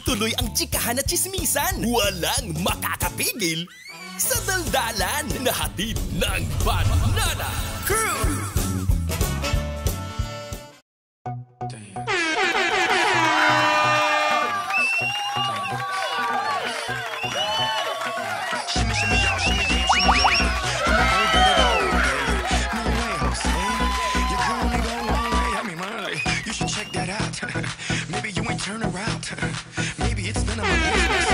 tuloy-tuloy ang tsikahan at tsismisan. Walang makakapigil sa daldalan na hatid ng Banana Crew. Turn around. Maybe it's none of my business.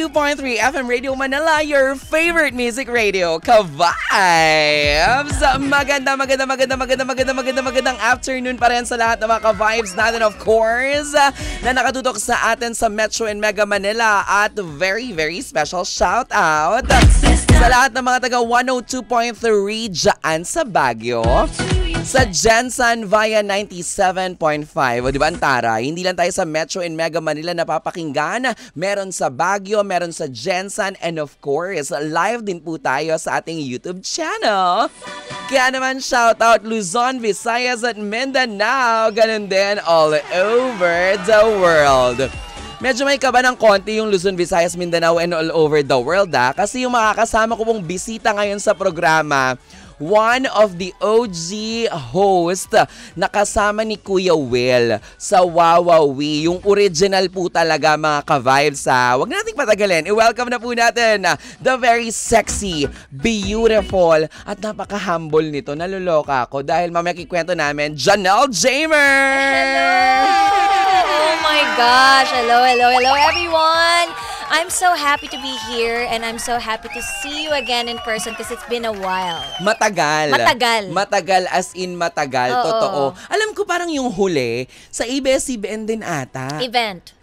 92.3 FM Radio Manila, your favorite music radio, Ka-Vibes! Magandang afternoon pa rin sa lahat ng mga Ka-Vibes natin, of course, na nakatutok sa atin sa Metro and Mega Manila. At very, very special shout out sa lahat ng mga taga 102.3 dyan sa Baguio, sa Jensen via 97.5. O diba, Antara? Hindi lang tayo sa Metro and Mega Manila napapakinggan. Meron sa Baguio, meron sa Jensen, and of course, live din po tayo sa ating YouTube channel. Kaya naman, shout out Luzon, Visayas at Mindanao. Ganun din all over the world. Medyo may kaba ng konti yung Luzon, Visayas, Mindanao, and all over the world kasi yung makakasama ko pong bisita ngayon sa programa, one of the OG host na kasama ni Kuya Will sa Wawawi. Yung original po talaga, mga Ka-Vibes. Huwag nating patagalin. I-welcome na po natin the very sexy, beautiful, at napaka-humble nito. Naluloka ako dahil mamaya kikwento namin, Janelle Jamer! Hello! Oh my gosh! Hello everyone! I'm so happy to be here and I'm so happy to see you again in person because it's been a while. Matagal. Matagal as in matagal. Oo. Totoo. Alam ko parang yung huli sa ABS-CBN din ata. Event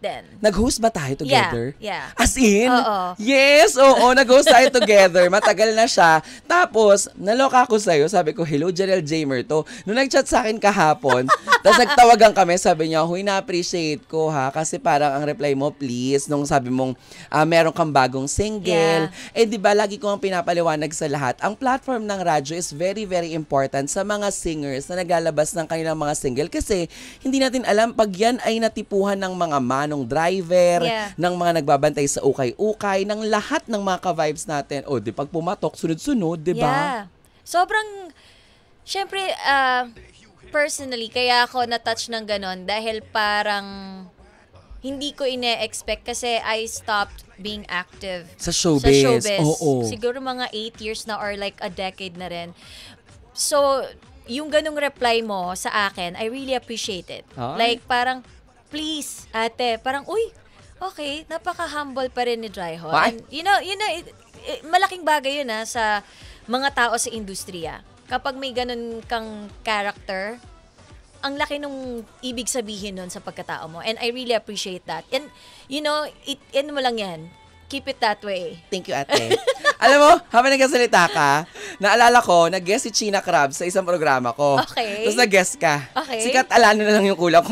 din. Nag-host ba tayo together? Yeah. As in? Oo. Yes, oo. Nag-host tayo together. Matagal na siya. Tapos, naloka ako sa'yo. Sabi ko, hello, Janelle Jamer to. Nung nag-chat sa akin kahapon, tapos nagtawagan kami, sabi niya, huy, na-appreciate ko ha. Kasi parang ang reply mo, please, nung sabi mong meron kang bagong single. Yeah. Eh, di ba, lagi ko ang pinapaliwanag sa lahat. Ang platform ng radyo is very, very important sa mga singers na naglalabas ng kanilang mga single. Kasi, hindi natin alam, pag yan ay natipuhan ng mga manong driver, ng mga nagbabantay sa ukay-ukay, ng lahat ng mga Ka-Vibes natin. O, di pag pumatok, sunod-sunod, di ba? Yeah. Sobrang, syempre, personally, kaya ako na-touch ng ganon dahil parang hindi ko ine-expect kasi I stopped being active Sa showbiz. Oo. Siguro mga 8 years na or like a decade na rin. So, yung ganong reply mo sa akin, I really appreciate it. Like, parang, please, ate, parang, uy, okay, napaka-humble pa rin ni Dryhon. And, you know, malaking bagay yun sa mga tao sa industriya. Kapag may ganun kang character, ang laki nung ibig sabihin nun sa pagkatao mo. And I really appreciate that. And, you know, mo lang yan. Keep it that way. Thank you, ate. Alam mo, habang nagkasalita ka, naalala ko, nag-guest si China Crab sa isang programa ko. Okay. Tapos nag-guest ka. Okay. Sikat alano na lang yung kulang.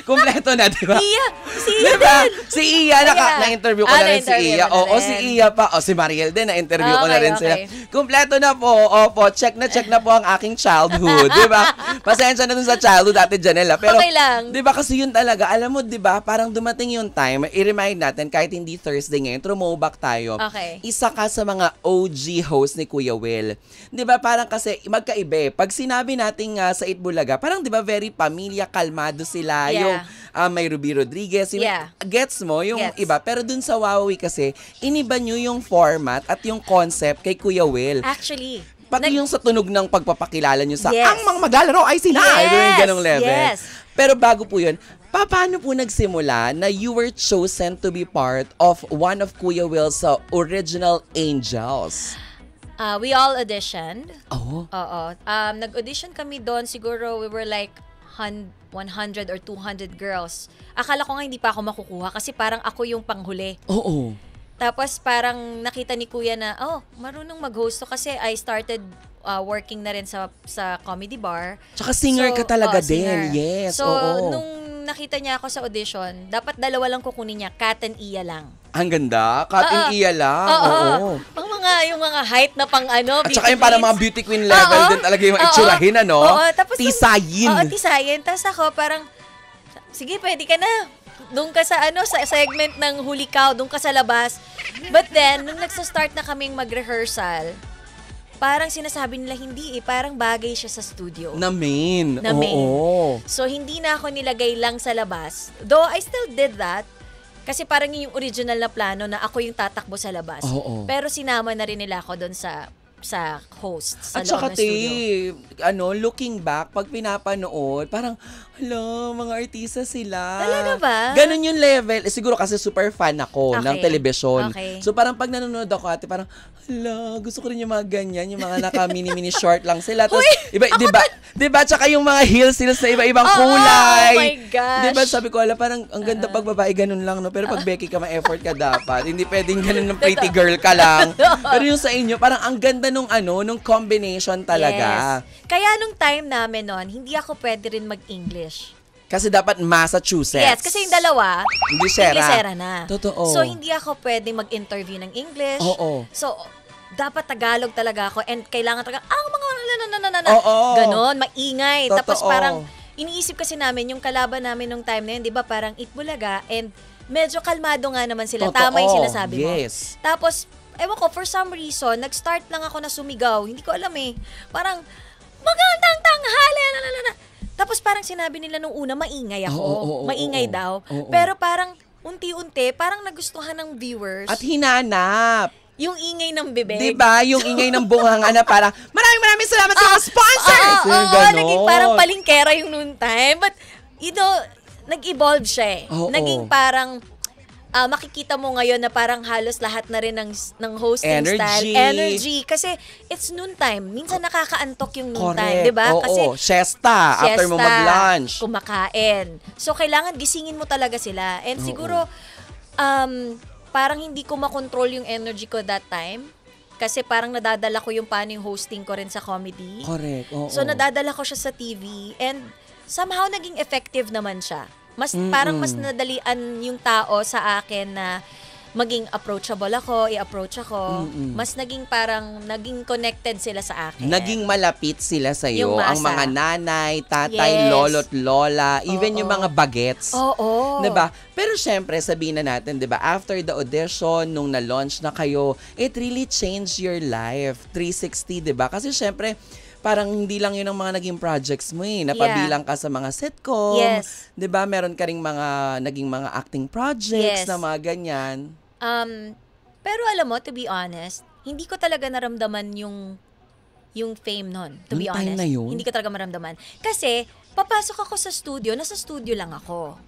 Kompleto na, di ba? Iya! Si Iya diba? din! Si Iya, na-interview ko na rin si Iya. Oo, si Iya pa. O, si Mariel din, na-interview ko na rin sila. Kompleto na po. Opo, check na po ang aking childhood. Di ba? Pasensya na dun sa childhood, ate Janela. Pero, okay lang. di ba, kasi yun talaga, alam mo, di ba, parang dumating yung time, i-remind natin, kahit hindi Thursday ngayon, throwback tayo. Okay. Isa ka sa mga OG host ni Kuya Will. 'Di ba parang kasi magkaiba. Pag sinabi nating sa Itbulaga, parang 'di ba very pamilya, kalmado sila. Yeah. Yung may Ruby Rodriguez, gets mo yung iba. Pero dun sa Wawawi kasi, iniba nyo yung format at yung concept kay Kuya Will. Actually, pati yung sa tunog ng pagpapakilala nyo sa ang mga maglalaro ay sina. Yung ganong level. Yes. Pero bago po yun, paano po nagsimula na you were chosen to be part of one of Kuya Will's original Angels? We all auditioned. Oo. Nag-audition kami doon. Siguro we were like 100 or 200 girls. Akala ko nga hindi pa ako makukuha kasi parang ako yung panghuli. Oo. Tapos parang nakita ni Kuya na, marunong mag-host to kasi I started working na rin sa comedy bar. Tsaka singer ka talaga singer. din. Yes, so, oo. nung nakita niya ako sa audition, dapat dalawa lang kukunin niya, Kat and Iya lang. Ang ganda. Kat and Iya lang. Oo. Pang mga yung mga height na pang At saka yung parang mga beauty queen level din talaga yung itsurahin, ano? Oo, tapos tisayin. Oo, tisayin. Tapos ako parang, sige, pwede ka na. Doon ka sa sa segment ng huli ka, doon ka sa labas. But then, nung nagsa-start na kaming mag-rehearsal, parang sinasabi nila hindi parang bagay siya sa studio. Na main. Oo. So, hindi na ako nilagay lang sa labas. Though, I still did that. Kasi parang yung original na plano na ako yung tatakbo sa labas. Pero sinama na rin nila ako doon sa host sa loob ng studio. Looking back, pag pinapanood, parang, mga artista sila. Talaga ba? Ganun yung level. Siguro kasi super fan ako ng television. Okay. So parang pag nanonood ako, parang, gusto ko rin yung mga ganyan, yung mga naka-mini short lang sila. Tapos, diba? Tsaka yung mga heels na iba-ibang kulay. Oh my gosh. Diba, sabi ko, parang ang ganda pag babae, ganun lang, no? Pero pag Becky ka, ma-effort ka dapat. Hindi pwedeng ganun ng pretty girl ka lang. Pero yung sa inyo, parang ang ganda nung combination talaga. Yes. Kaya nung time namin nun, hindi ako pwede rin mag-English. Kasi dapat Massachusetts. Yes, kasi yung dalawa, Inglesera na. Totoo. So, hindi ako pwede mag-interview ng English. Oo. So, dapat Tagalog talaga ako and kailangan talaga, Oo. ganon, maingay. Totoo. Tapos parang, iniisip kasi namin, yung kalaban namin nung time na yun, di ba, parang Itbulaga and medyo kalmado nga naman sila. Totoo. Tama yung sinasabi mo. Yes. Tapos, ewan ko, for some reason, nag-start lang ako na sumigaw. Hindi ko alam Parang, magandang tanghali, Tapos parang sinabi nila nung una, maingay ako. Maingay daw. Pero parang, unti-unti, parang nagustuhan ng viewers. At hinanap. Yung ingay ng bibig. Diba? Yung ingay ng bunganga na parang, maraming salamat sa mga sponsors! Oo, naging parang palingkera yung noon time. But, nag-evolve siya Naging parang, makikita mo ngayon na parang halos lahat na rin ng hosting style. Energy. Kasi it's noon time. Minsan nakakaantok yung noon time. Diba? Kasi siesta. After mo mag-lunch. Kumakain. So, kailangan gisingin mo talaga sila. And siguro, parang hindi ko makontrol yung energy ko that time. Kasi parang nadadala ko yung paano yung hosting ko rin sa comedy. Correct. So, nadadala ko siya sa TV. And somehow, naging effective naman siya. Parang mas nadalian yung tao sa akin na maging approachable ako, i-approach ako. Mas naging connected sila sa akin. Naging malapit sila sa iyo. Ang mga nanay, tatay, lolo't lola, even yung mga bagets. Oo. Diba? Pero syempre, sabihin na natin, diba, after the audition, nung na-launch na kayo, it really changed your life. 360, diba? Kasi syempre, parang hindi lang yun ang mga naging projects mo Napabilang ka sa mga sitcom. Yes. 'Di ba? Meron ka ring naging mga acting projects na mga ganyan. Pero alam mo, to be honest, hindi ko talaga naramdaman yung fame nun. To be honest. Na yun? Hindi ko talaga maramdaman. Kasi, papasok ako sa studio, nasa studio lang ako.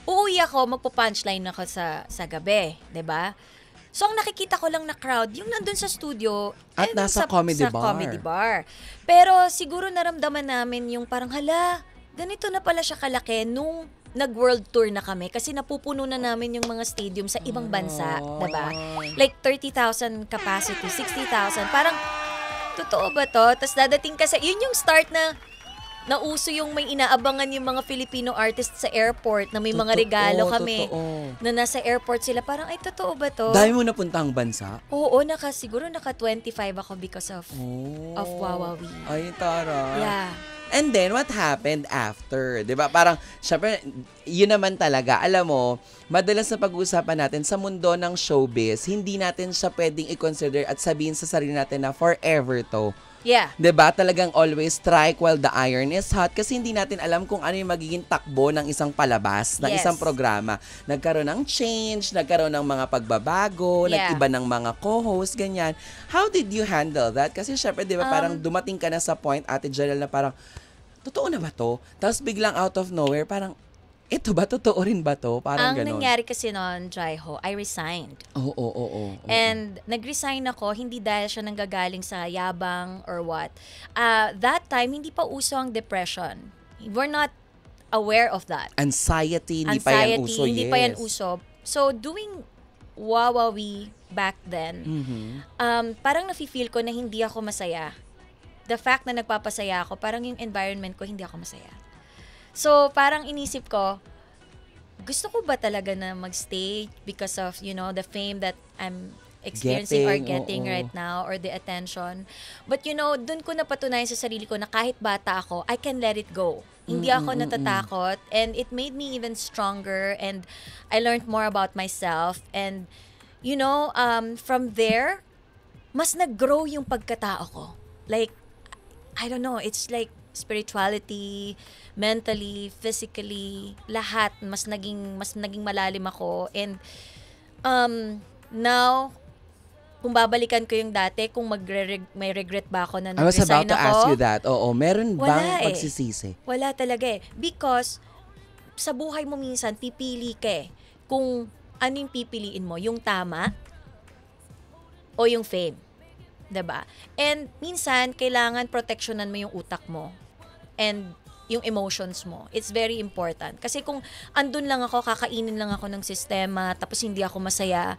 Uuwi ako, magpo-punchline ako sa gabi. 'Di ba? So, ang nakikita ko lang na crowd, yung nandun sa studio, at nasa comedy bar. Pero siguro naramdaman namin yung parang, ganito na pala siya kalaki nung nag-world tour na kami kasi napupuno na namin yung mga stadium sa ibang bansa, diba? Like 30,000 capacity, 60,000. Parang, totoo ba to? Tapos dadating ka yun yung start na nauso yung may inaabangan yung mga Filipino artists sa airport na may mga regalo kami. Na nasa airport sila. Parang, ay, totoo ba to? Dahil mo napuntang bansa? Oo, siguro naka 25 ako because of Wawawi. Ay, tara. Yeah. And then, what happened after? Diba? Parang, syempre, yun naman talaga. Alam mo, madalas na pag-uusapan natin sa mundo ng showbiz, hindi natin siya pwedeng i-consider at sabihin sa sarili natin na forever to. Yeah. 'Di ba? Talagang always strike while the iron is hot kasi hindi natin alam kung ano yung magiging takbo ng isang palabas, ng isang programa. Nagkaroon ng change, nagkaroon ng mga pagbabago, nag-iba ng mga co-host, ganyan. How did you handle that? Kasi syempre, 'di ba, parang dumating ka na sa point, Ate Janelle, na parang totoo na ba 'to? Tapos biglang out of nowhere, parang ito ba? Totoo rin ba to? Parang ang ganon. nangyari kasi noon, Jaiho, I resigned. Oo. And nag-resign ako, hindi dahil siya nanggagaling sa yabang or what. That time, hindi pa uso ang depression. We're not aware of that. Anxiety, hindi pa yan uso. Hindi pa yan uso. So, doing Wawawi back then, parang nafe-feel ko na hindi ako masaya. The fact na nagpapasaya ako, parang yung environment ko, hindi ako masaya. So, parang inisip ko, gusto ko ba talaga na magstay because of, the fame that experiencing or Getting, getting oo. right now, or the attention. But dun ko napatunayan sa sarili ko na kahit bata ako, I can let it go. Hindi ako natatakot, and it made me even stronger, and I learned more about myself, and from there, mas nag-grow yung pagkatao ko. Like, I don't know, it's like spirituality, mentally, physically, lahat mas naging malalim ako, and now kung babalikan ko yung dati, kung may regret ba ako na I was about nag-resign to ako? ask you that. Oo, meron Wala bang eh. pagsisisi? Wala talaga eh. Because sa buhay mo minsan, pipili ka eh. Kung ano yung pipiliin mo, yung tama o yung fame. 'Di ba? And minsan, kailangan proteksyonan mo yung utak mo and yung emotions mo. It's very important. Kasi kung andun lang ako, kakainin lang ako ng sistema, tapos hindi ako masaya,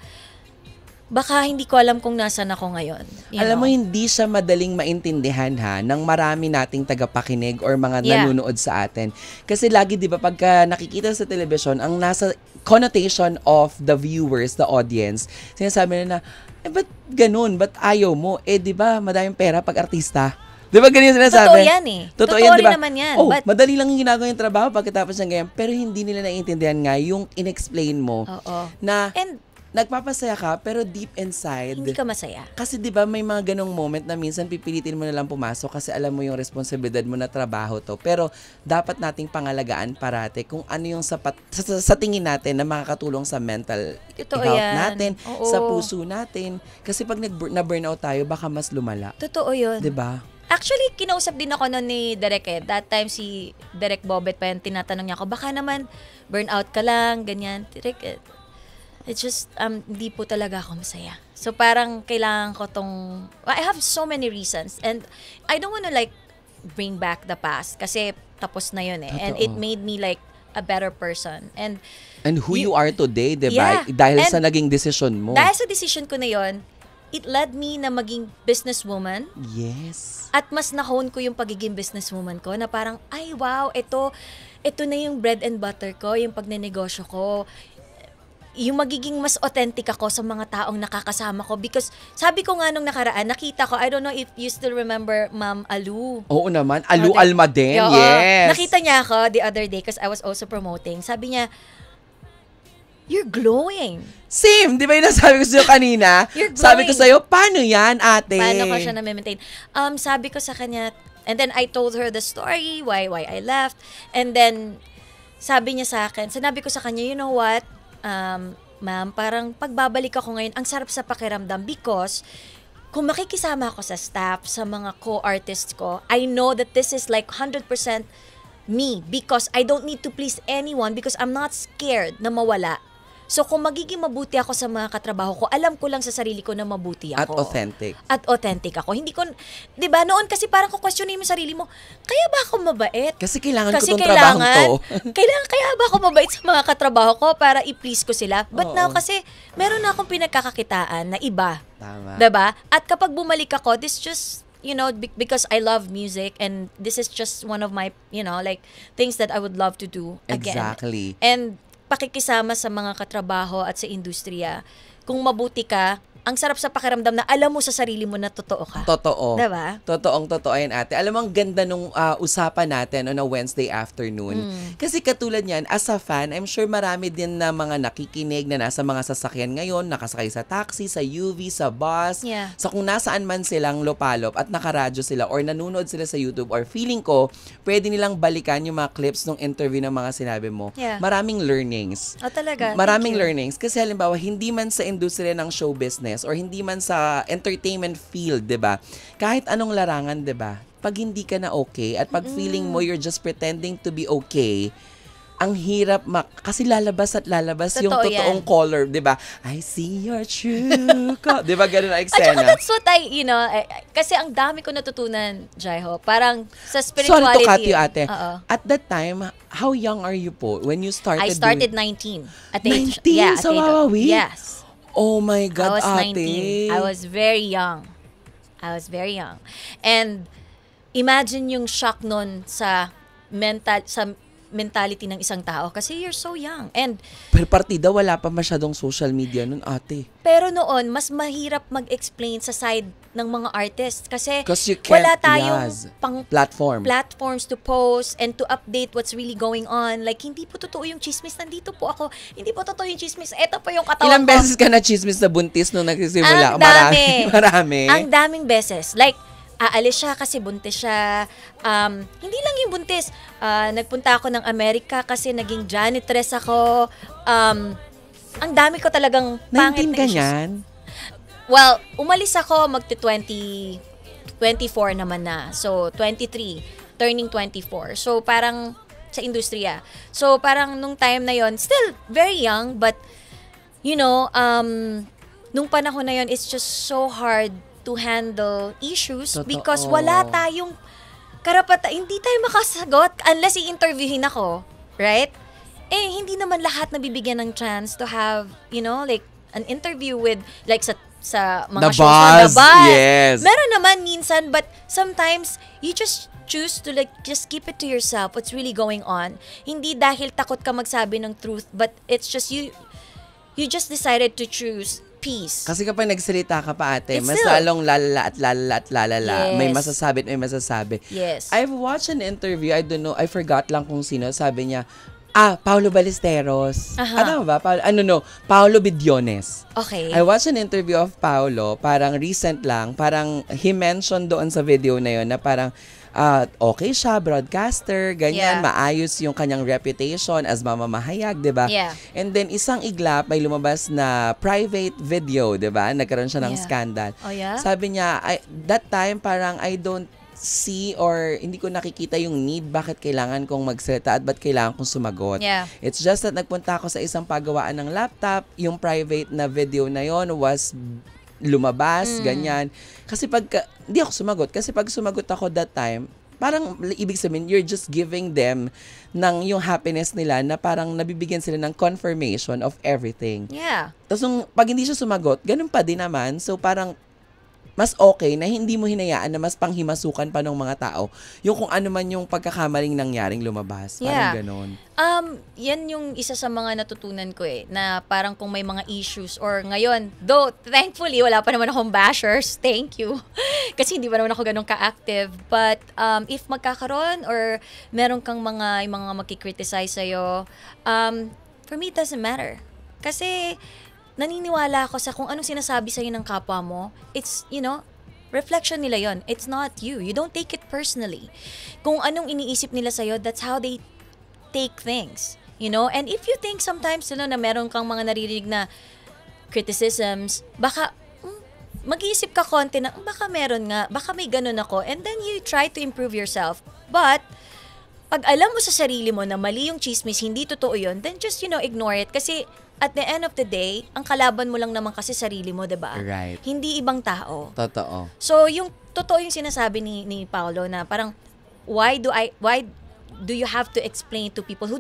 baka hindi ko alam kung nasan ako ngayon. Alam mo, hindi siya madaling maintindihan ng marami nating tagapakinig or mga nanonood sa atin. Kasi lagi, di ba, pagka nakikita sa television, ang nasa connotation of the viewers, the audience, sinasabi nila na, ba't ganun? Ba't ayaw mo? Di ba, madaming pera pag artista? Di ba ganyan sinasabi? Totoo yan eh. Totoo yan, rin diba? naman yan. Oh, But, madali lang yung ginagawa yung trabaho pagkatapos ng ganyan. Pero hindi nila naiintindihan nga yung in-explain mo na and nagpapasaya ka, pero deep inside, hindi ka masaya. kasi 'di ba may mga ganong moment na minsan pipilitin mo na lang pumasok kasi alam mo yung responsibilidad mo na trabaho to. Pero dapat nating pangalagaan parate kung ano yung sapat sa tingin natin na makakatulong sa mental Totoo health yan. natin, Oo. sa puso natin. Kasi pag na-burnout tayo, baka mas lumala. Totoo yun. 'Di ba? Actually, kinausap din ako nun ni Derek eh. That time si Derek Bobet pa yan, tinatanong niya ako, baka naman burnout ka lang, ganyan. Derek, it's just, hindi po talaga ako masaya. So parang kailangan ko I have so many reasons, and I don't wanna like bring back the past kasi tapos na yun eh. And it made me like a better person. And who you are today, 'di ba? Yeah. Dahil And sa naging decision mo. dahil sa decision ko na yun, it led me na maging businesswoman. Yes. At mas na-hone ko yung pagiging businesswoman ko na parang, ay wow, ito na yung bread and butter ko, yung pagnenegosyo ko. Yung magiging mas authentic ako sa mga taong nakakasama ko. Because sabi ko nga nung nakaraan, nakita ko, I don't know if you still remember Ma'am Alu. Oo naman, Alu Almaden, Oo. yes. Nakita niya ako the other day because I was also promoting. Sabi niya, you're glowing. Same, di ba yung nasabi ko sa'yo kanina? You're Sabi ko glowing. sa'yo, paano yan, ate? Paano ko siya na-maintain? Sabi ko sa kanya, and then I told her the story, why I left. And then, sabi niya sa akin, sinabi ko sa kanya, you know what, ma'am, parang pagbabalik ako ngayon, ang sarap sa pakiramdam because kung makikisama ako sa staff, sa mga co-artists ko, I know that this is like 100% me because I don't need to please anyone because I'm not scared na mawala. So kung magiging mabuti ako sa mga katrabaho ko, alam ko lang sa sarili ko na mabuti At ako. authentic. At authentic ako. Hindi ko, 'di ba? Noon kasi parang ko questionin mo sarili mo, kaya ba ako mabait? Kasi kailangan Kasi ko tong trabaho to. kaya ba ako mabait sa mga katrabaho ko para i-please ko sila? But now kasi meron na akong pinagkakakitaan na iba. Tama. 'Di ba? At kapag bumalik ako, this just because I love music and this is just one of my, like things that I would love to do again. Exactly. And pakikisama sa mga katrabaho at sa industriya. Kung mabuti ka, ang sarap sa pakiramdam na alam mo sa sarili mo na totoo ka. Totoo. Diba? Totoo yan, ate. Alam mo, ang ganda nung usapan natin on a Wednesday afternoon. Kasi katulad yan, as a fan, I'm sure marami din na mga nakikinig na nasa mga sasakyan ngayon, nakasakay sa taxi, sa UV, sa bus, Yeah. sa kung nasaan man silang lopalop at nakaradyo sila or nanonood sila sa YouTube or feeling ko, pwede nilang balikan yung mga clips ng interview ng mga sinabi mo. Yeah. Maraming learnings. Oh, talaga. Maraming Thank you. learnings. Kasi halimbawa, hindi man sa industriya ng show business or hindi man sa entertainment field, 'di ba? Kahit anong larangan, 'di ba? Pag hindi ka na okay at pag feeling mo you're just pretending to be okay, ang hirap kasi lalabas at lalabas yung Totoo totoong yan. color, 'di ba? I see your true color. 'Di ba ganun ang At saka eksena? that's what kasi ang dami ko natutunan, Jaiho. Parang sa Sorry spirituality. to cut you, ate. Oo. At that time, how young are you po when you started I started doing... 19. At the age, 19 yeah, at sa the age- Wawawi? Yes. Oh my I God, was ate. 19. I was very young. And imagine yung shock nun sa mentality ng isang tao kasi you're so young. And Pero partida, wala pa masyadong social media nun, ate. pero noon, mas mahirap mag-explain sa side ng mga artists kasi 'Cause you can't, wala tayong yes, pang platforms to post and to update what's really going on. Like, hindi po totoo yung chismis. Nandito po ako. Hindi po totoo yung chismis. Eto po yung katawan Ilang ko. beses ka na chismis na buntis nung nagsisimula? Ang dami. Marami. Ang daming beses. Like, aalis siya kasi buntis siya. Hindi lang yung buntis. Nagpunta ako ng Amerika kasi naging janitress ako. Ang dami ko talagang pangit 19 na ka issues. niyan? Well, umalis ako magti-24 naman na. So, 23, turning 24. So, parang sa industriya. So, parang nung time na yon, still very young, but, you know, nung panahon na yon, it's just so hard to handle issues. Totoo. Because wala tayong karapatan. Hindi tayo makasagot unless i-interviewin ako. Right? Eh, hindi naman lahat nabibigyan ng chance to have, you know, like, an interview with, like, sa mga The shows na Buzz, The Buzz. yes. Meron naman minsan, but sometimes, you just choose to, like, just keep it to yourself, what's really going on. Hindi dahil takot ka magsabi ng truth, but it's just you just decided to choose peace. Kasi kapag nagsalita ka pa, ate, It's mas still- lalong lalala at lalala at lalala. Yes. May masasabi at may masasabi. Yes. I've watched an interview, I don't know, I forgot lang kung sino, sabi niya, Paulo Ballesteros. Aha. Ano ba? Paulo Bidiones. Okay. I watched an interview of Paulo, parang recent lang, parang he mentioned doon sa video na yon na parang okay siya, broadcaster, ganyan, Yeah. maayos yung kanyang reputation as mamamahayag, di ba? Yeah. And then isang iglap, may lumabas na private video, di ba? Nagkaroon siya ng Yeah. scandal. Oh, yeah? Sabi niya, that time parang I don't see or hindi ko nakikita yung need bakit kailangan kong magsalita at ba't kailangan kong sumagot. Yeah. It's just that nagpunta ako sa isang paggawaan ng laptop, yung private na video na yon was lumabas, ganyan. Kasi hindi ako sumagot. Kasi pag sumagot ako that time, parang ibig sabihin, you're just giving them ng yung happiness nila na parang nabibigyan sila ng confirmation of everything. Yeah. Tapos pag hindi siya sumagot, ganun pa din naman. So parang mas okay na hindi mo hinayaan na mas panghimasukan pa ng mga tao yung kung ano man yung pagkakamaling nangyaring lumabas. Parang Yeah. ganon. Yan yung isa sa mga natutunan ko na parang kung may mga issues or ngayon, though thankfully wala pa naman akong bashers, thank you. Kasi hindi pa naman ako ganun ka-active. But if magkakaroon or meron kang yung mga makikriticize sa'yo, for me it doesn't matter. Kasi naniniwala ako sa kung anong sinasabi sa'yo ng kapwa mo, it's, you know, reflection nila yon. It's not you. You don't take it personally. Kung anong iniisip nila sa'yo, that's how they take things. You know? And if you think sometimes, na meron kang mga naririnig na criticisms, baka mag-iisip ka konti na, baka meron nga, baka may ganun ako, and then you try to improve yourself. But, pag alam mo sa sarili mo na mali yung chismis, hindi totoo yun, then just, ignore it. Kasi, at the end of the day, ang kalaban mo lang naman kasi sarili mo, 'di ba? Right. Hindi ibang tao. Totoo. So, yung totoo yung sinasabi ni Paolo na parang why do you have to explain to people who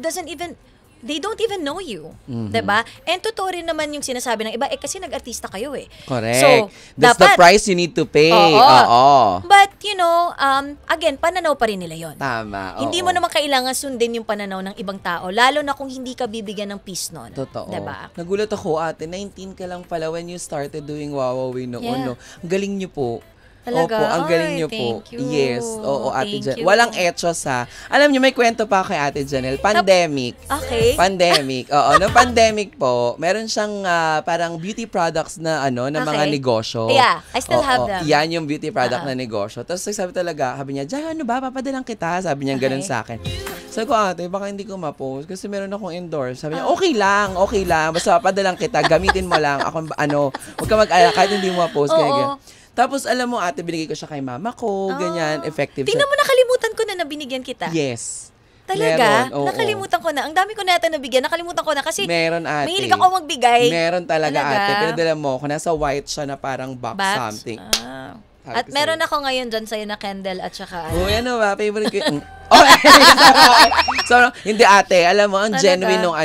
they don't even know you, 'di ba? And totoo rin naman yung sinasabi ng iba kasi nag-artista kayo eh. Correct. So, that's the price you need to pay. Oo. But again, pananaw pa rin nila 'yon. Tama. Oo. Hindi mo naman kailangan sundin yung pananaw ng ibang tao, lalo na kung hindi ka bibigyan ng peace nun. Totoo. 'Di ba? Nagulat ako, ate. 19 ka lang pala when you started doing Wawawi noon. Yeah. No? Ang galing niyo po. Talaga? Opo, ang galing Ay, niyo po. thank you. Yes. Oo, Ate Thank Janelle. you. Walang etchos ha. Alam niyo, may kwento pa kay Ate Janelle. Pandemic. Okay. Pandemic. Oo, no pandemic po, meron siyang parang beauty products na na mga Okay. negosyo. Yeah, I still have them. Yan yung beauty product na negosyo. Tapos sabi niya, Jai, ano ba? Papadalang kita. Sabi niya ganun sa akin. Sabi ko, ate, baka hindi ko ma-post kasi meron akong endorse. Sabi niya, okay lang. Basta papadalang kita. Gamitin mo lang. Ako, huwag ka mag-alala kahit hindi mo ma-post. Oo. Tapos, alam mo, ate, binigay ko siya kay mama ko. Ganyan, effective Tingnan mo, nakalimutan ko na binigyan kita. Yes. Talaga? Meron, oo. Nakalimutan ko na. Ang dami ko na nabigyan. Nakalimutan ko na kasi Meron, ate. mahilig ako magbigay. Meron talaga, Talaga? ate. Pinadala mo ako. Nasa white siya na parang box Bats? something. Sabi At ko meron sa'yo. ako ngayon dyan sa'yo na candle at saka Ano ba? Favorite ko yung... So, hindi ate, alam mo, ang Talaga? genuine nung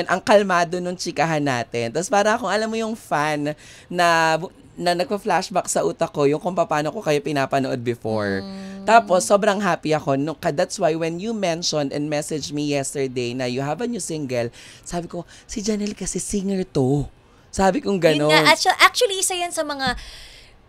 ang kalmado nung chikahan natin. Tapos para akong, alam mo yung fan na na nagpa-flashback sa utak ko yung kung paano ko kayo pinapanood before. Tapos, sobrang happy ako. That's why when you mentioned and messaged me yesterday na you have a new single, sabi ko, si Janelle kasi singer to. Sabi kong gano'n. Yun nga, actually, isa yan sa mga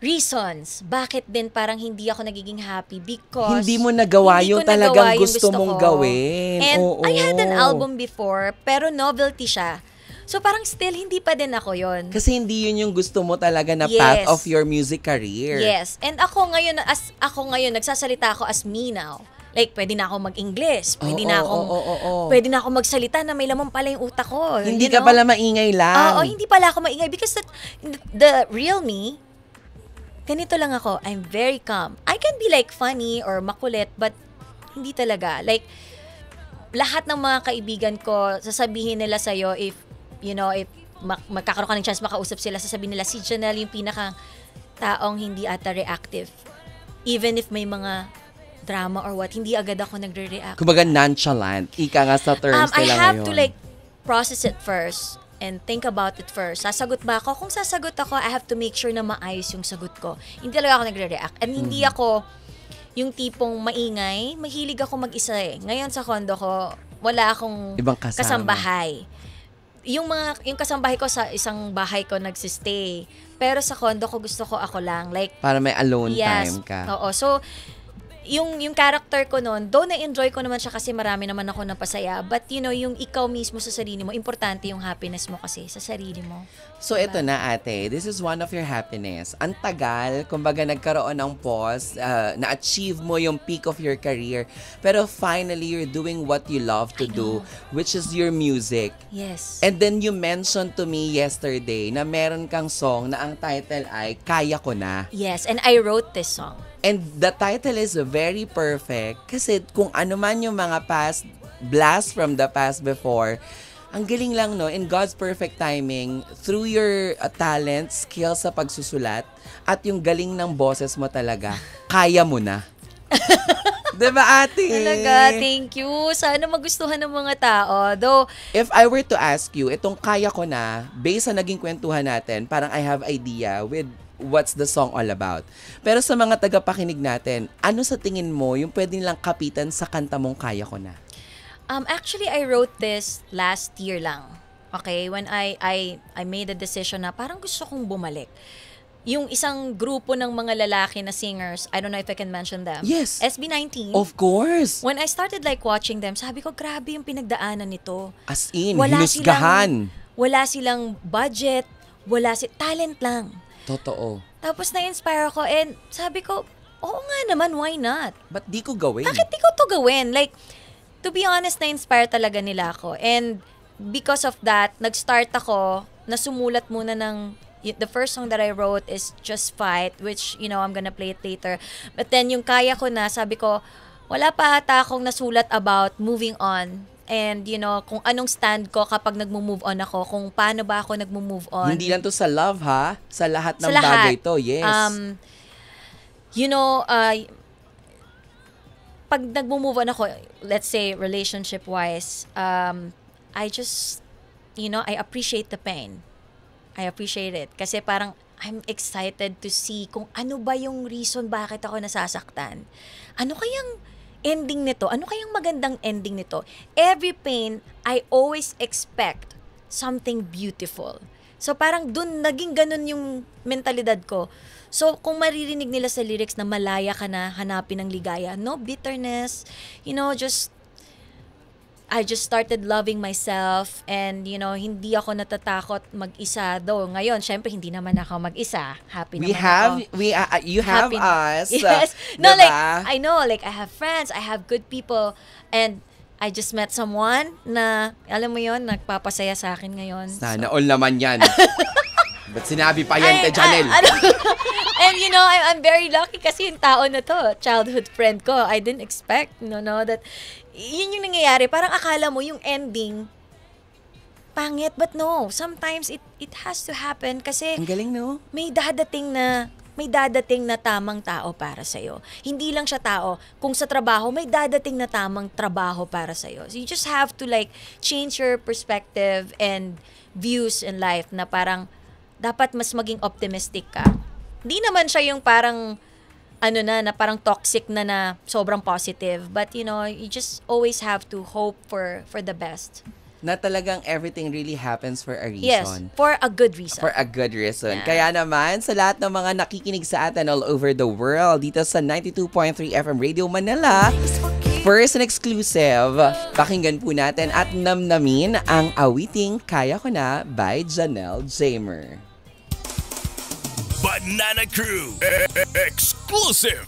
reasons bakit din parang hindi ako nagiging happy because hindi mo nagawa yung talagang gusto mong ko. gawin. And Oo. I had an album before, pero novelty siya. So parang still hindi pa din ako yon. Kasi hindi yun yung gusto mo talaga na path of your music career. Yes. And ako ngayon, nagsasalita ako as me now. Like, pwede na ako mag-English. Pwede na ako magsalita na may laman pala yung utak ko. Hindi ka pala maingay lang. Oo, hindi pala ako maingay. Because the real me, ganito lang ako. I'm very calm. I can be like funny or makulit, but hindi talaga. Like, lahat ng mga kaibigan ko, sasabihin nila sa'yo if magkakaroon ka ng chance makausap sila, sasabihin nila, si Janelle yung pinaka taong hindi ata reactive. Even if may mga drama or what, hindi agad ako nagre-react. Kumbaga nonchalant. Ika nga sa terms nila ngayon. I have to like process it first and think about it first. Sasagot ba ako? Kung sasagot ako, I have to make sure na maayos yung sagot ko. Hindi talaga ako nagre-react. And hindi ako yung tipong maingay. Mahilig ako mag-isa eh. Ngayon sa condo ko, wala akong ibang kasambahay. Yung kasambahay ko sa isang bahay ko nagsistay. Pero sa condo ko, gusto ko ako lang. Like, para may alone time ka. Oo. So, yung character ko noon, though na-enjoy ko naman siya kasi marami naman ako napasaya, but yung ikaw mismo sa sarili mo, importante yung happiness mo kasi sa sarili mo. So, diba? Ito na ate, this is one of your happiness. Ang tagal, kumbaga nagkaroon ng pause, na-achieve mo yung peak of your career, pero finally, you're doing what you love to do, which is your music. Yes. And then you mentioned to me yesterday na meron kang song na ang title ay Kaya Ko Na. Yes, and I wrote this song. And the title is very perfect kasi kung ano man yung mga past blast from the past before, ang galing lang no, in God's perfect timing, through your talent, skills sa pagsusulat, at yung galing ng boses mo talaga, kaya mo na. Diba ate? Talaga, thank you. Sana magustuhan ng mga tao. Though, if I were to ask you, itong Kaya Ko Na, based sa naging kwentuhan natin, parang I have idea with what's the song all about. Pero sa mga tagapakinig natin, ano sa tingin mo yung pwede nilang kapitan sa kanta mong Kaya Ko Na? Actually, I wrote this last year lang. Okay? When I made a decision na parang gusto kong bumalik. Yung isang grupo ng mga lalaki na singers, I don't know if I can mention them. Yes. SB19. Of course. When I started like watching them, sabi ko, grabe yung pinagdaanan nito. As in, hinusgahan. Wala silang budget, talent lang. Totoo. Tapos na-inspire ako and sabi ko, oo nga naman, why not? Ba't di ko gawin? Bakit di ko to gawin? Like, to be honest, na-inspire talaga nila ako. And because of that, nag-start ako na sumulat muna ng, the first song that I wrote is Just Fight, which, I'm gonna play it later. But then, yung Kaya Ko Na, sabi ko, wala pa ata akong nasulat about moving on. And, kung anong stand ko kapag nagmo-move on ako, kung paano ba ako nagmo-move on. Hindi lang to sa love, ha? Sa lahat ng bagay to, yes. Pag nagmo-move on ako, let's say, relationship-wise, I just, I appreciate the pain. I appreciate it. Kasi parang, I'm excited to see kung ano ba yung reason bakit ako nasasaktan. Ano kayang ending nito? Ano kayang magandang ending nito? Every pain, I always expect something beautiful. So parang dun, naging ganun yung mentalidad ko. So kung maririnig nila sa lyrics na malaya ka na, hanapin ng ligaya, no bitterness, I just started loving myself and, hindi ako natatakot mag-isa. Though, ngayon, syempre, hindi naman ako mag-isa. Happy naman ako. You have us. Yes. No, diba? like, I know, like, I have friends, I have good people, and I just met someone na, alam mo yon, nagpapasaya sa akin ngayon. Sana all naman yan. Ba't sinabi pa yan, Janelle? And I'm very lucky kasi yung tao na to, childhood friend ko, I didn't expect, that yun yung nangyayari. Parang akala mo yung ending pangit, but no. Sometimes it has to happen kasi ang galing, no? May dadating na tamang tao para sa'yo. Hindi lang siya tao. Kung sa trabaho, may dadating na tamang trabaho para sa'yo. So you just have to like change your perspective and views in life na parang dapat mas maging optimistic ka. Hindi naman siya yung parang na parang toxic na sobrang positive. But, you know, you just always have to hope for the best. Na talagang everything really happens for a reason. Yes, for a good reason. For a good reason. Yeah. Kaya naman, sa lahat ng mga nakikinig sa atin all over the world, dito sa 92.3 FM Radio Manila, first and exclusive, pakinggan po natin at namnamin ang awiting Kaya Ko Na by Janelle Jamer. Banana Crew exclusive.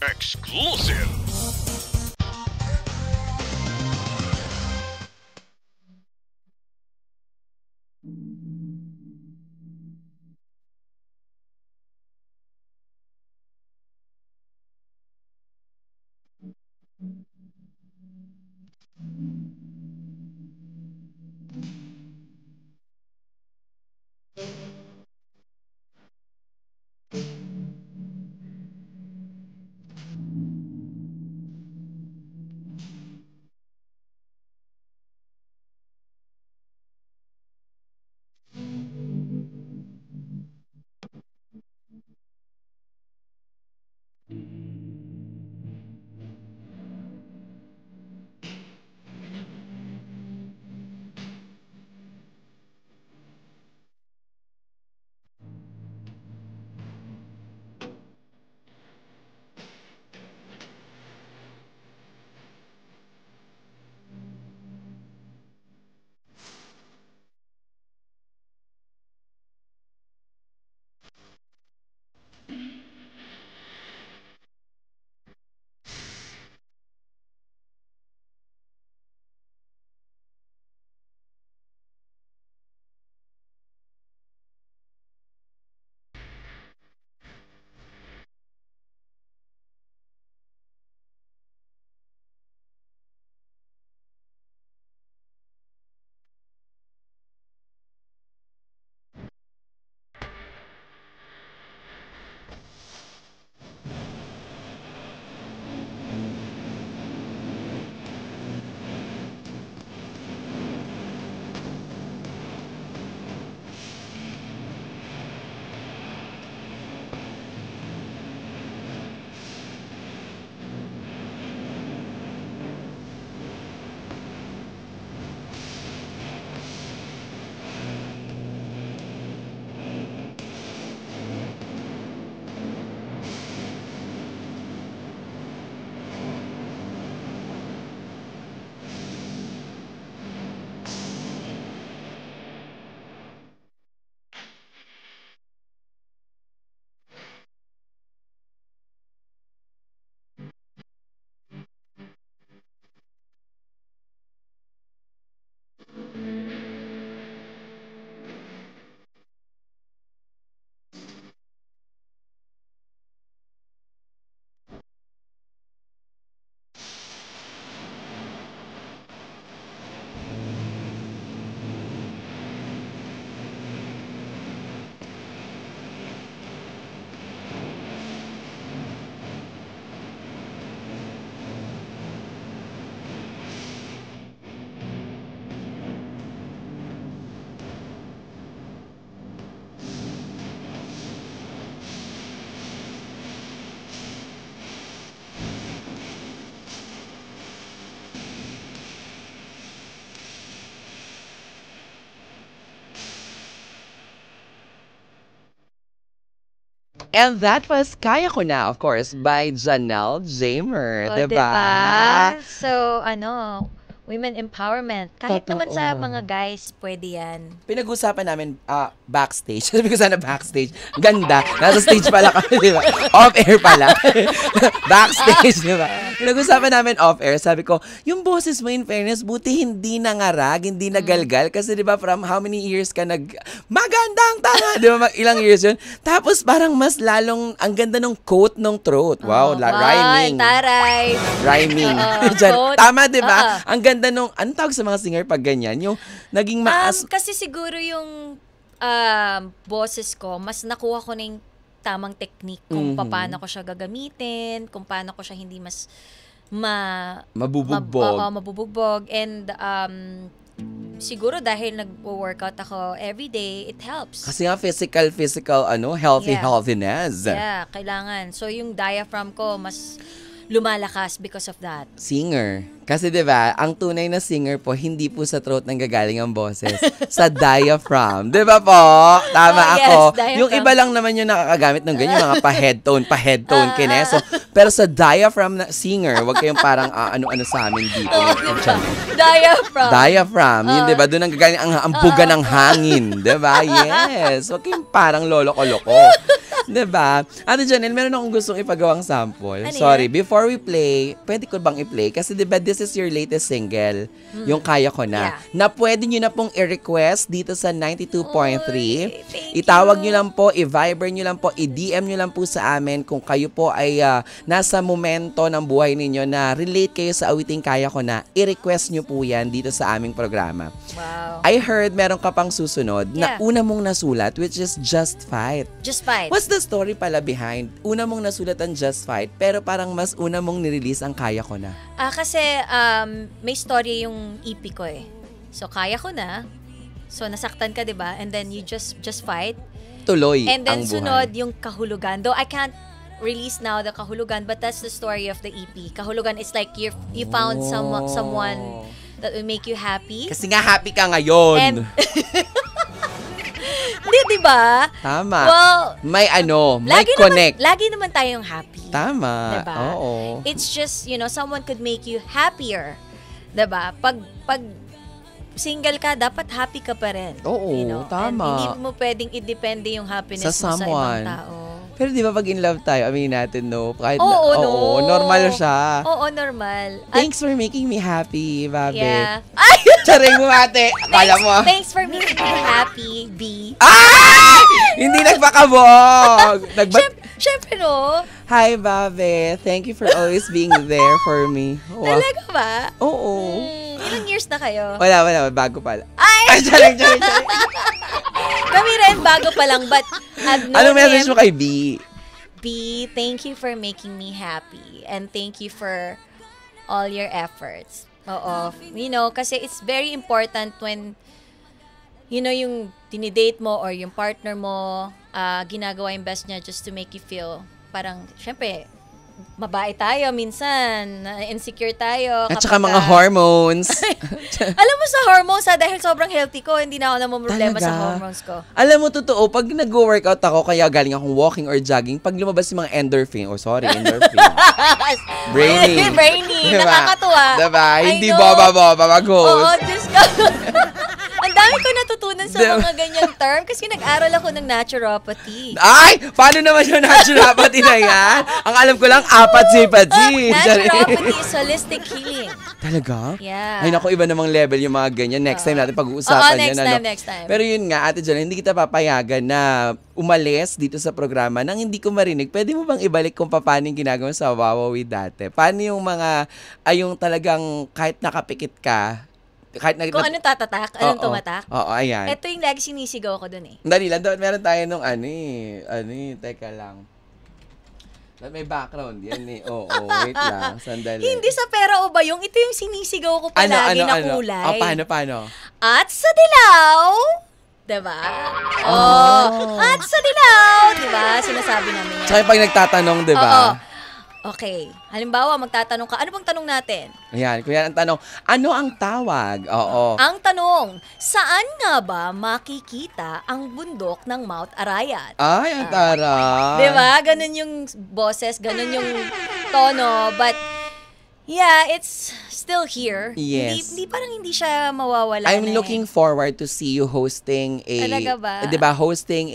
And that was Kaya Ko Na, of course, by Janelle Jamer. O, Diba? So, women empowerment. Kahit naman sa Totoo. mga guys, pwede yan. Pinag-usapan namin backstage. Sabi ko sana backstage. Ganda. Nasa stage pala kami, di ba? Off-air pala. Backstage, di ba? Pinag-usapan namin off-air. Sabi ko, yung boses mo, in fairness, buti hindi nangarag, hindi nagalgal. Kasi di ba, from how many years ka magandang tanga, di ba? Ilang years yun. Tapos parang mas lalong, ang ganda ng coat ng throat. Wow, rhyming. Taray. Rhyming. Quote. Tama, di ba? Ang ganda nung, anong tawag sa mga singer pag ganyan? Yung naging maas... Kasi siguro yung boses ko, mas nakuha ko na yung tamang technique kung paano ko siya gagamitin, kung paano ko siya hindi mas mabubugbog. Mabubugbog. Mabubugbog. And siguro dahil nag-workout ako everyday, it helps. Kasi nga physical, healthiness. Yeah, kailangan. So yung diaphragm ko mas lumalakas because of that. Singer. Kasi 'di ba, ang tunay na singer po hindi po sa throat nang gagaling ang boses, sa diaphragm. 'Di ba po? Tama Oh, yes, ako. diaphragm. Yung iba lang naman yung nakakagamit ng ganyan mga pa-head tone kineso. Pero sa diaphragm na singer, wag kayong parang ano-ano sa amin dito. Diaphragm. Diaphragm, yun 'di ba? Doon ang gagaling ang buga ng hangin, 'di ba? Yes. Wag kayong parang lolo-loko. 'Di ba? Ate Janelle, meron akong gustong ipagawang sample. Ano Sorry, yan? before we play, pwede ko bang i-play? Kasi 'di ba this is your latest single, yung Kaya Ko Na. Yeah. Na pwede nyo na pong i-request dito sa 92.3. Oy, thank Itawag you. nyo lang po, i-Viber nyo lang po, i-DM nyo lang po sa amin kung kayo po ay nasa momento ng buhay ninyo na relate kayo sa awiting Kaya Ko Na. I-request nyo po yan dito sa aming programa. Wow. I heard meron ka pang susunod na Yeah. una mong nasulat, which is Just Fight. Just fight. What's the story pala behind? Una mong nasulat ang Just Fight, pero parang mas una mong nirelease ang Kaya Ko Na. Kasi may story yung EP ko eh. So kaya ko na. So nasaktan ka, 'di ba? And then you just fight. Tuloy And then ang buhay. sunod yung Kahulugan. Though I can't release now the Kahulugan, but that's the story of the EP. Kahulugan is like you found someone that will make you happy. Kasi nga happy ka ngayon. And Hindi, 'di ba? Tama. Well, may connect. Lagi naman tayong happy. Tama. Diba? Oo. It's just, someone could make you happier. 'Di ba? Pag single ka, dapat happy ka pa rin. Oo, tama. And hindi mo pwedeng i-depende yung happiness Sa mo sa someone. ibang tao. Pero di ba pag in love tayo, aminin natin, no? Kahit Oo, normal siya. Oo, normal. Thanks for making me happy, Babe. Yeah. Ay! Charing mo, ate. Akala mo. Thanks for making me happy, B. Ay! Hindi nagpakabog. Siyempre, no? Hi, Babe. Thank you for always being there for me. Wow. Talaga ba? Oo. Ilang years na kayo? Wala. Bago pala. Ay! Charing. Kami rin, bago pa lang, but I've known Anong message him. mo kay B? B, thank you for making me happy. And thank you for all your efforts. Oo. Kasi it's very important when, yung dinidate mo or yung partner mo, ginagawa yung best niya just to make you feel parang, syempre, mabae tayo minsan, insecure tayo. At saka mga hormones. Alam mo sa hormones, dahil sobrang healthy ko, hindi na ako namumroblema Talaga? sa hormones ko. Alam mo, totoo, pag nag-workout ako, kaya galing akong walking or jogging, pag lumabas yung mga endorphin, endorphin. Brainy. Brainy. Diba? Nakakatuwa. Diba? I Hindi know. boba, mag-host. Oo, Diyos ko. Ang dami ko natutunan sa Diba? mga ganyang term kasi nag-aral ako ng naturopathy. Ay! Paano naman yung naturopathy na yan? Ang alam ko lang, apat-sipat-si. Naturopathy is holistic healing. Talaga? Yeah. Ay, naku, iba namang level yung mga ganyan. Next time natin pag-uusapan yan. Next time. Pero yun nga, Ate Jan, hindi kita papayagan na umalis dito sa programa nang hindi ko marinig. Pwede mo bang ibalik kung paano yung ginagawa sa Wawawi dati? Paano yung mga, yung talagang kahit nakapikit ka, Kung anong tatatak, anong tumatak. Oo, ayan. Ito yung lagi sinisigaw ko dun eh. Dali lang, meron tayo nung teka lang. May background yan eh. Oo, wait lang, sandali. Hindi sa pera o bayong, ito yung sinisigaw ko palagi na kulay. Paano? At sa dilaw, diba? At sa dilaw, diba? Sinasabi namin yan. Tsaka pag nagtatanong, di ba? Oo. Okay. Halimbawa, magtatanong ka. Ano bang tanong natin? Ayan, kuya ang tanong, ano ang tawag? Oo. Ang tanong, saan nga ba makikita ang bundok ng Mount Arayat? Ay, ang tara. Diba? Ganun yung boses, ganun yung tono. But, yeah, it's still here. Yes. Hindi parang hindi siya mawawala I'm na looking forward to see you hosting a... Talaga ba? Diba, hosting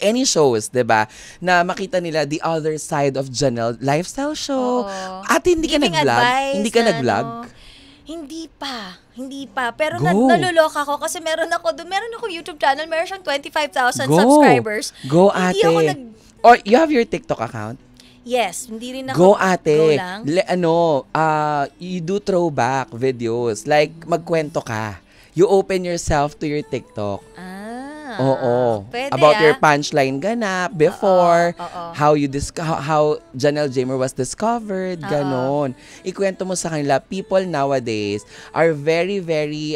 any shows, 'di ba? Na makita nila the other side of Janelle lifestyle show. Oo. At hindi ka Giving nag-vlog? advice Hindi ka na nag-vlog? Hindi pa. Pero Go. naluloka ako kasi meron ako YouTube channel, meron siyang 25,000 subscribers. Go, Hindi ate. ako Or you have your TikTok account? Yes, hindi rin ako. Go, ate. Go lang. You do throwback videos. Like, magkwento ka. You open yourself to your TikTok. Oo. Pwede, About your punchline ganap before, Oo. how Janelle Jamer was discovered, ganon. Ikwento mo sa kanila, people nowadays are very, very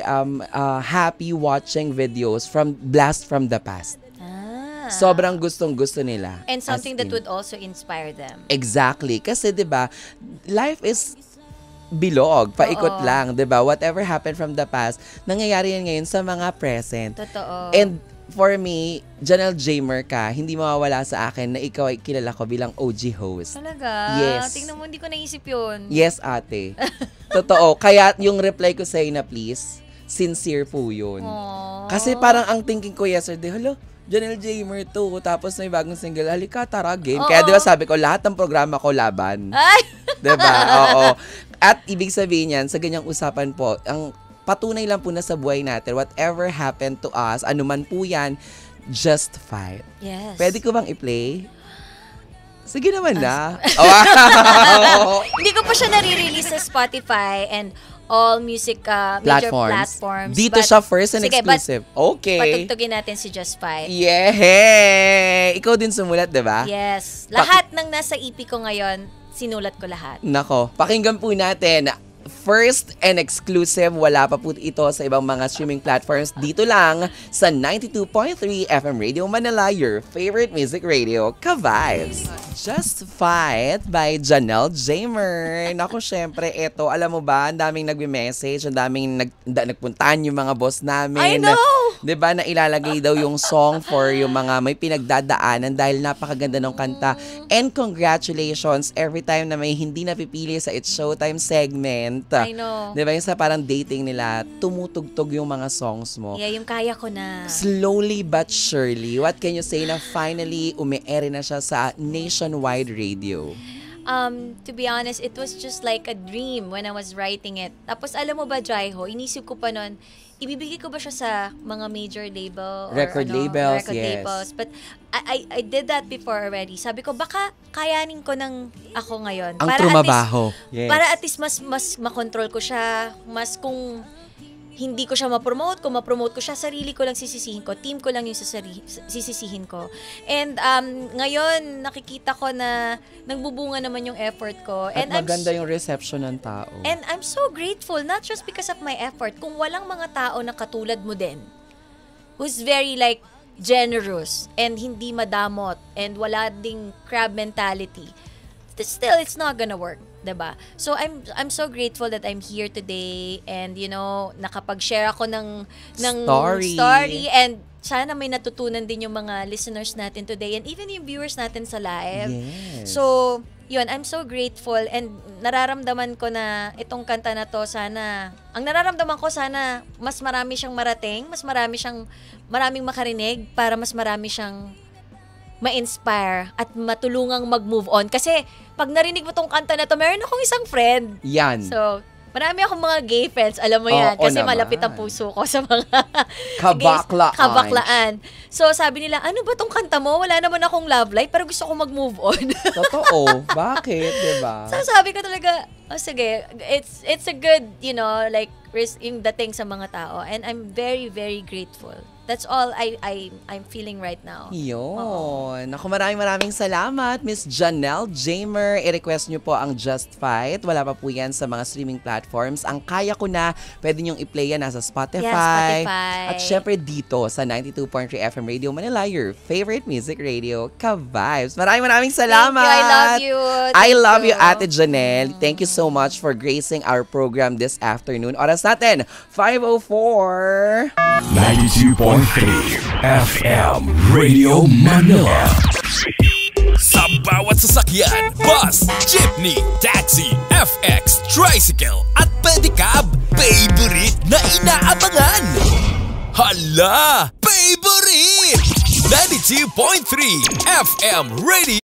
happy watching videos from blast from the past. Sobrang gustong-gusto nila. And something that would also inspire them. Exactly. Kasi 'di ba, life is bilog, paikot lang, 'di ba? Whatever happened from the past, nangyayari yan ngayon sa mga present. Totoo. And for me, Janelle Jamer ka, hindi mawawala sa akin na ikaw ay kilala ko bilang OG host. Talaga? Yes. Tingnan mo, hindi ko naisip yun. Yes, ate. Totoo. Kaya yung reply ko sa'yo na please, sincere po yun. Aww. Kasi parang ang thinking ko yesterday, hello, Janelle Jamer to. Tapos may bagong single, halika, tara, game. Kaya diba sabi ko, lahat ng programa ko laban. Ay! Diba? Oo. At ibig sabihin yan, sa ganyang usapan po, ang patunay lang po na sa buhay natin, whatever happened to us, anuman po yan, just fight. Yes. Pwede ko bang i-play? Sige naman na. Wow! Hindi ko pa siya nare-release sa Spotify and all music major platforms. Dito siya first and exclusive. Okay. Patugtugin natin si Just Fight. Yeah! Ikaw din sumulat, diba? Yes. Lahat ng nasa EP ko ngayon, sinulat ko lahat. Nako, pakinggan po natin. First and exclusive, wala pa po ito sa ibang mga streaming platforms. Dito lang sa 92.3 FM Radio Manila, your favorite music radio, Ka-Vibes. Just Fight by Janelle Jamer. Naku, syempre, ito, alam mo ba, ang daming nagme-message, ang daming nagpuntahan yung mga boss namin. I know! Diba, na ilalagay daw yung song for yung mga may pinagdadaanan dahil napakaganda ng kanta. And congratulations every time na may hindi napipili sa It's Showtime segment. I know. Diba, yung sa parang dating nila, tumutugtog yung mga songs mo. Yeah, yung kaya ko na. Slowly but surely, what can you say na finally umi-air na siya sa nationwide radio? To be honest, it was just like a dream when I was writing it. Tapos alam mo ba, Jaiho, inisip ko pa nun, ibibigay ko ba siya sa mga major label? Record labels, record yes. labels. But I did that before already. Sabi ko, baka kayanin ko ng ako ngayon. Ang trumabaho. Yes. Para at least mas makontrol ko siya. Mas kung hindi ko siya ma-promote, kung ma-promote ko siya, sarili ko lang sisisihin ko. Team ko lang yung sisisihin ko. And ngayon, nakikita ko na nagbubunga naman yung effort ko. At And maganda yung reception ng tao. And I'm so grateful, not just because of my effort, kung walang mga tao na katulad mo din, who's very like generous and hindi madamot and wala ding crab mentality, still it's not gonna work, diba? So I'm so grateful that I'm here today and you know, nakapag-share ako ng story and sana may natutunan din yung mga listeners natin today and even yung viewers natin sa live. Yes. So, yun, I'm so grateful and nararamdaman ko na itong kanta na to ang nararamdaman ko sana mas marami siyang marating, maraming makarinig para mas marami siyang ma-inspire at matulungang mag-move on. Kasi pag narinig mo tong kanta na to, meron akong isang friend. Yan. So, marami akong mga gay friends, alam mo yan, kasi naman. malapit ang puso ko sa mga kabaklaan. So, sabi nila, ano ba tong kanta mo? Wala naman akong love life, pero gusto ko mag-move on. Totoo. Bakit, diba? So, sabi ko talaga, sige, it's a good, you know, like, yung dating sa mga tao. And I'm very, very grateful. That's all I'm feeling right now. Yun. Naku, maraming salamat, Miss Janelle Jamer. I-request nyo po ang Just Fight. Wala pa po yan sa mga streaming platforms. Ang kaya ko na, pwede nyong i-play yan nasa Spotify. Yes, Spotify. At syempre dito sa 92.3 FM Radio Manila, your favorite music radio, Ka-Vibes. Maraming salamat. Thank you. I love you. I love you, Ate Janelle. Thank you so much for gracing our program this afternoon. Oras natin, 5:04. 92.3 FM Radio Manila. Sa bawat sasakyan, bus, jeepney, taxi, FX, tricycle at pedicab, favorite na inaabangan. Hala! Favorite! 92.3 FM Radio